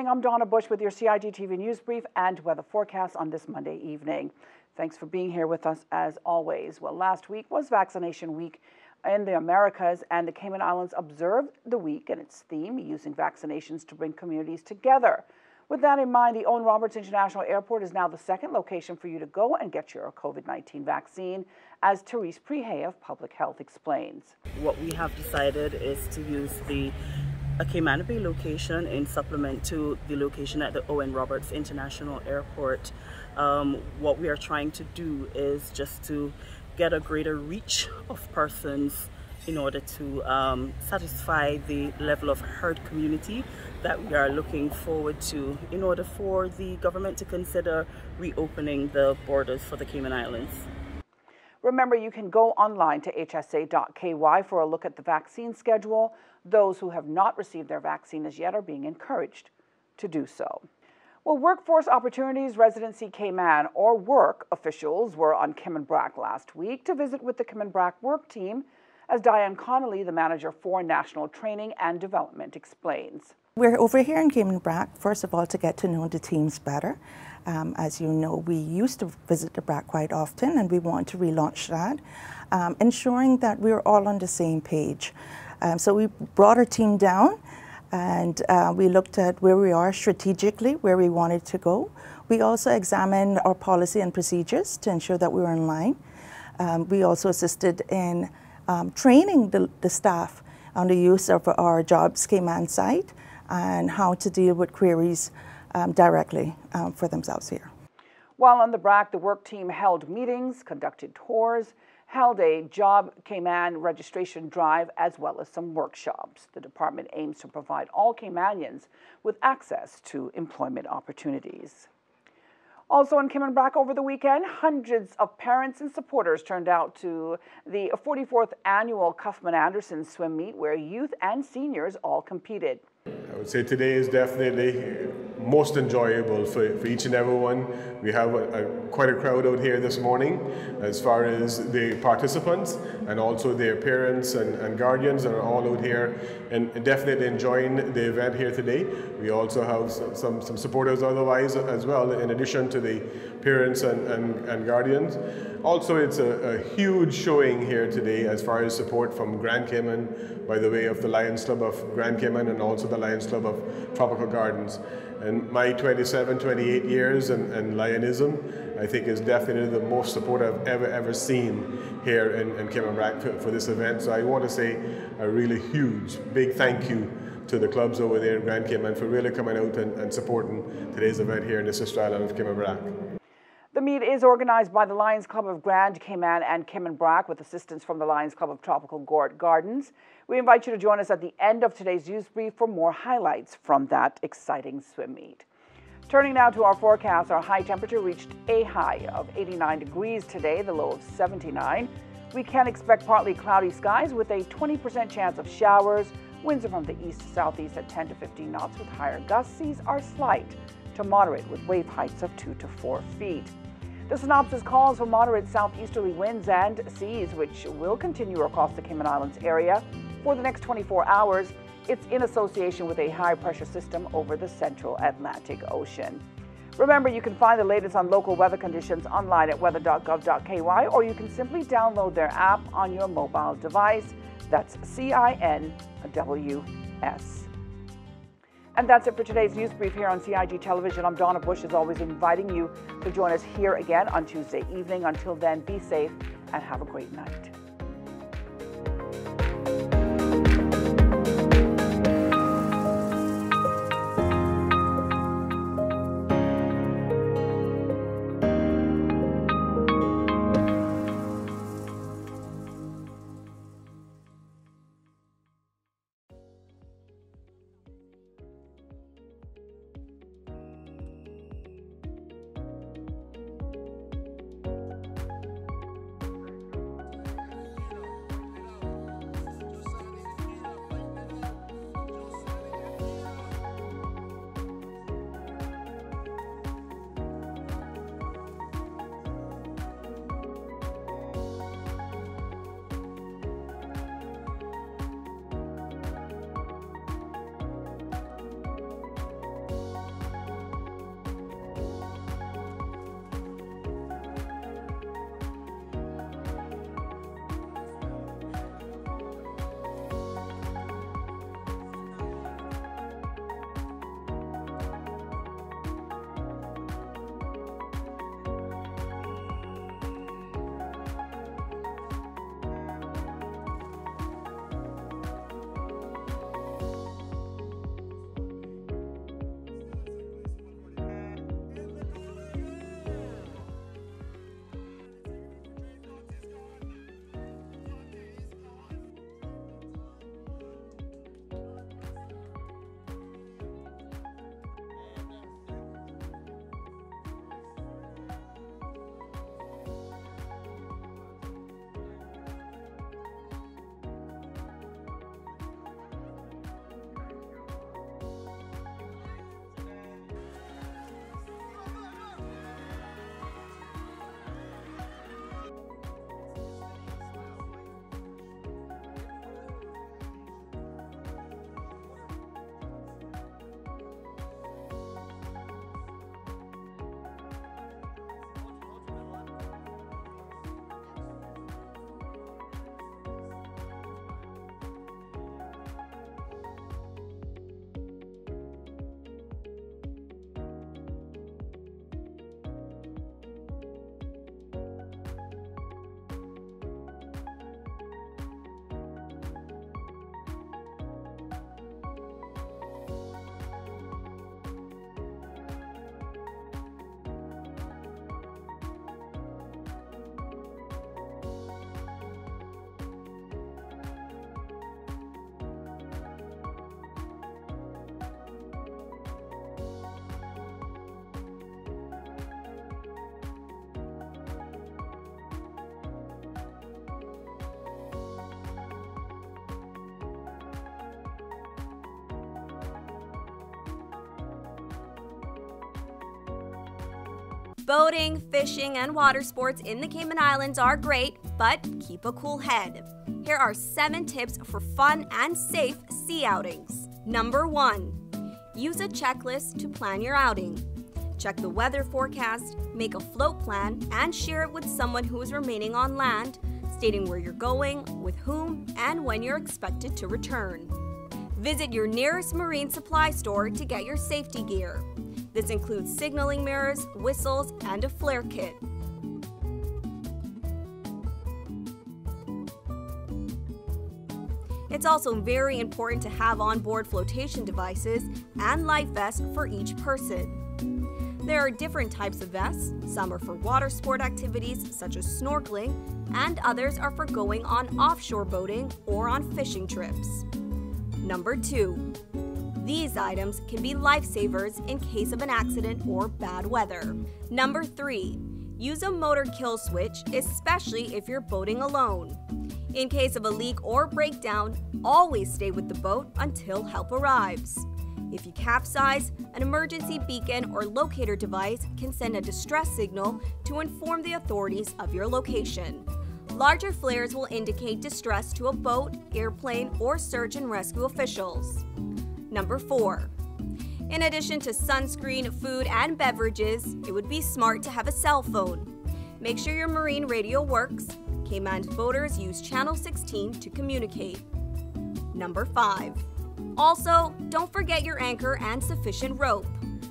evening. I'm Donna Bush with your CIG TV News Brief and weather forecast on this Monday evening. Thanks for being here with us as always. Well, last week was vaccination week in the Americas, and the Cayman Islands observed the week and its theme, using vaccinations to bring communities together. With that in mind, the Owen Roberts International Airport is now the second location for you to go and get your COVID-19 vaccine, as Therese Prehay of Public Health explains. What we have decided is to use the Cayman Bay location in supplement to the location at the Owen Roberts International Airport. What we are trying to do is just to get a greater reach of persons in order to satisfy the level of herd community that we are looking forward to in order for the government to consider reopening the borders for the Cayman Islands. Remember, you can go online to hsa.ky for a look at the vaccine schedule. Those who have not received their vaccine as yet are being encouraged to do so. Well, Workforce Opportunities Residency Cayman, or WORK, officials were on Cayman Brac last week to visit with the Cayman Brac work team, as Diane Connolly, the manager for National Training and Development, explains. We're over here in Cayman Brac, first of all, to get to know the teams better. As you know, we used to visit the Brac quite often, and we want to relaunch that, ensuring that we're all on the same page. So we brought our team down, and we looked at where we are strategically, where we wanted to go. We also examined our policy and procedures to ensure that we were in line. We also assisted in training the staff on the use of our Jobs Cayman site and how to deal with queries directly for themselves here. While on the Brac, the work team held meetings, conducted tours, held a Job Cayman registration drive, as well as some workshops. The department aims to provide all Caymanians with access to employment opportunities. Also in Cayman Brac over the weekend, hundreds of parents and supporters turned out to the 44th annual Cuffman Anderson swim meet, where youth and seniors all competed. I would say today is definitely most enjoyable for each and every one. We have quite a crowd out here this morning, as far as the participants and also their parents and guardians are all out here and definitely enjoying the event here today. We also have some supporters otherwise as well, in addition to the parents and guardians. Also, it's a huge showing here today as far as support from Grand Cayman by the way of the Lions Club of Grand Cayman and also the Lions Club of Tropical Gardens. And my 28 years and Lionism, I think, is definitely the most support I've ever seen here in Cayman Brac for this event. So I want to say a really huge, big thank you to the clubs over there in Grand Cayman for really coming out and supporting today's event here in the sister island of Cayman Brac. The meet is organized by the Lions Club of Grand Cayman and Cayman Brac with assistance from the Lions Club of Tropical Gardens. We invite you to join us at the end of today's news brief for more highlights from that exciting swim meet. Turning now to our forecast, our high temperature reached a high of 89 degrees today, the low of 79. We can expect partly cloudy skies with a 20% chance of showers. Winds are from the east to southeast at 10 to 15 knots with higher gusts. Seas are slight to moderate with wave heights of 2 to 4 feet. The synopsis calls for moderate southeasterly winds and seas, which will continue across the Cayman Islands area for the next 24 hours. It's in association with a high pressure system over the central Atlantic Ocean. Remember, you can find the latest on local weather conditions online at weather.gov.ky, or you can simply download their app on your mobile device. That's CINWS. And that's it for today's news brief here on CIG Television. I'm Donna Bush, as always, inviting you to join us here again on Tuesday evening. Until then, be safe and have a great night. Boating, fishing, and water sports in the Cayman Islands are great, but keep a cool head. Here are 7 tips for fun and safe sea outings. Number 1. Use a checklist to plan your outing. Check the weather forecast, make a float plan, and share it with someone who is remaining on land, stating where you're going, with whom, and when you're expected to return. Visit your nearest marine supply store to get your safety gear. This includes signaling mirrors, whistles, and a flare kit. It's also very important to have onboard flotation devices and life vests for each person. There are different types of vests. Some are for water sport activities such as snorkeling, and others are for going on offshore boating or on fishing trips. Number 2. These items can be lifesavers in case of an accident or bad weather. Number 3. Use a motor kill switch, especially if you're boating alone. In case of a leak or breakdown, always stay with the boat until help arrives. If you capsize, an emergency beacon or locator device can send a distress signal to inform the authorities of your location. Larger flares will indicate distress to a boat, airplane, or search and rescue officials. Number 4. In addition to sunscreen, food, and beverages, it would be smart to have a cell phone. Make sure your marine radio works. Cayman's boaters use Channel 16 to communicate. Number 5. Also, don't forget your anchor and sufficient rope.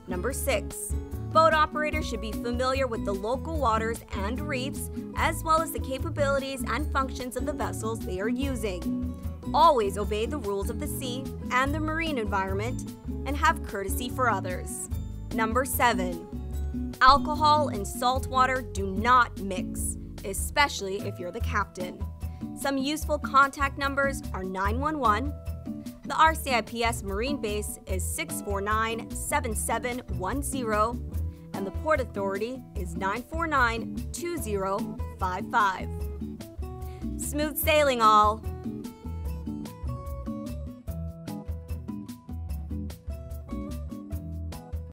Number 6. Boat operators should be familiar with the local waters and reefs, as well as the capabilities and functions of the vessels they are using. Always obey the rules of the sea and the marine environment, and have courtesy for others. Number 7. Alcohol and salt water do not mix, especially if you're the captain. Some useful contact numbers are 911. The RCIPS Marine Base is 649-7710, and the Port Authority is 949-2055. Smooth sailing, all!